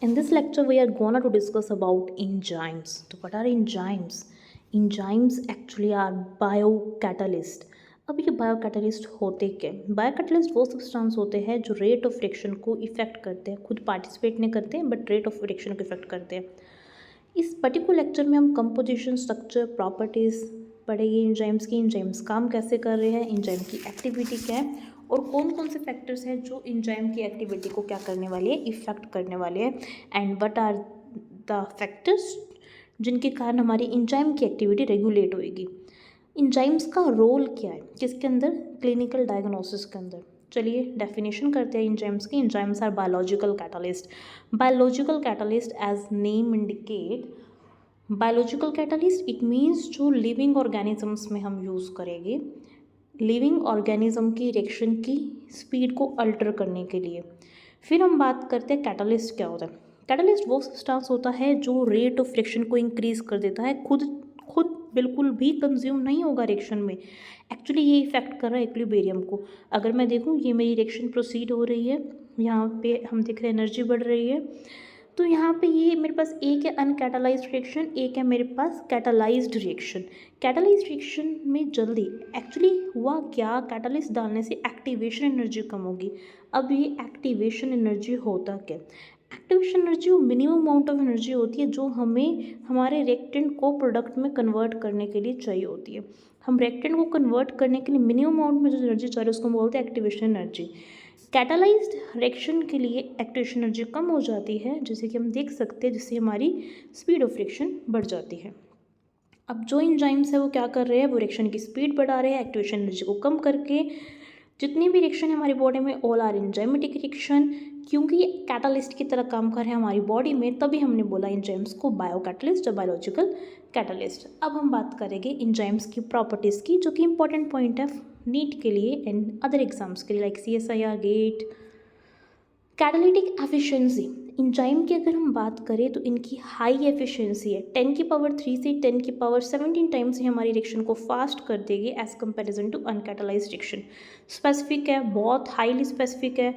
In this lecture, we are gonna to discuss about enzymes. So, what are enzymes? Enzymes actually are biocatalyst. अब ये biocatalyst होते क्या? Biocatalyst वो substance होते हैं जो रेट ऑफ रिएक्शन को इफेक्ट करते हैं, खुद पार्टिसिपेट नहीं करते हैं बट रेट ऑफ रिएक्शन को इफेक्ट करते हैं. इस पर्टिकुलर लेक्चर में हम कंपोजिशन, स्ट्रक्चर, प्रॉपर्टीज़ पढ़ेंगे एंजाइम्स की. एंजाइम्स काम कैसे कर रहे हैं, एंजाइम की एक्टिविटी क्या है और कौन कौन से फैक्टर्स हैं जो एंजाइम की एक्टिविटी को क्या करने वाले हैं, इफेक्ट करने वाले हैं. And what are the factors जिनके कारण हमारी एंजाइम की एक्टिविटी रेगुलेट होएगी. एंजाइम्स का रोल क्या है किसके अंदर, क्लिनिकल डायग्नोसिस के अंदर. चलिए डेफिनेशन करते हैं एंजाइम्स की. Enzymes are biological catalyst. Biological catalyst as name indicate, biological catalyst it means जो लिविंग ऑर्गेनिजम्स में हम यूज़ करेंगे, लिविंग ऑर्गेनिज्म की रिएक्शन की स्पीड को अल्टर करने के लिए. फिर हम बात करते हैं कैटलिस्ट क्या होता है. कैटलिस्ट वो सब्सटेंस होता है जो रेट ऑफ रिएक्शन को इंक्रीज कर देता है. खुद खुद बिल्कुल भी कंज्यूम नहीं होगा रिएक्शन में. एक्चुअली ये इफेक्ट कर रहा है इक्विलिब्रियम को. अगर मैं देखूँ ये मेरी रिएक्शन प्रोसीड हो रही है, यहाँ पे हम देख रहे हैं एनर्जी बढ़ रही है, तो यहाँ पे ये मेरे पास एक है अनकैटालाइज्ड रिएक्शन, एक है मेरे पास कैटालाइज्ड रिएक्शन. कैटालाइज्ड रिएक्शन में जल्दी एक्चुअली हुआ क्या, कैटालिस्ट डालने से एक्टिवेशन एनर्जी कम होगी. अब ये एक्टिवेशन एनर्जी होता क्या, एक्टिवेशन एनर्जी वो मिनिमम अमाउंट ऑफ एनर्जी होती है जो हमें हमारे रिएक्टेंट को प्रोडक्ट में कन्वर्ट करने के लिए चाहिए होती है. हम रिएक्टेंट को कन्वर्ट करने के लिए मिनिमम अमाउंट में जो एनर्जी चाहिए उसको बोलते हैं एक्टिवेशन एनर्जी. कैटालाइज्ड रिएक्शन के लिए एक्टिवेशन एनर्जी कम हो जाती है, जैसे कि हम देख सकते हैं, जिससे हमारी स्पीड ऑफ रिएक्शन बढ़ जाती है. अब जो एंजाइम्स है वो क्या कर रहे हैं, वो रिएक्शन की स्पीड बढ़ा रहे हैं एक्टिवेशन एनर्जी को कम करके. जितनी भी रिएक्शन है हमारी बॉडी में ऑल आर एंजाइमेटिक रिएक्शन, क्योंकि ये कैटालिस्ट की तरह काम कर रहे हैं हमारी बॉडी में, तभी हमने बोला एंजाइम्स को बायोकैटलिस्ट या बायोलॉजिकल कैटलिस्ट. अब हम बात करेंगे एंजाइम्स की प्रॉपर्टीज़ की, जो कि इंपॉर्टेंट पॉइंट है नीट के लिए एंड अदर एग्जाम्स के लिए like CSIR, GATE. Catalytic efficiency, enzyme की अगर हम बात करें तो इनकी हाई एफिशिएंसी है. 10⁻³ से 10⁻17 टाइम्स ही हमारी रिएक्शन को फास्ट कर देगी as comparison to uncatalysed reaction. Specific है, बहुत हाईली स्पेसिफिक है.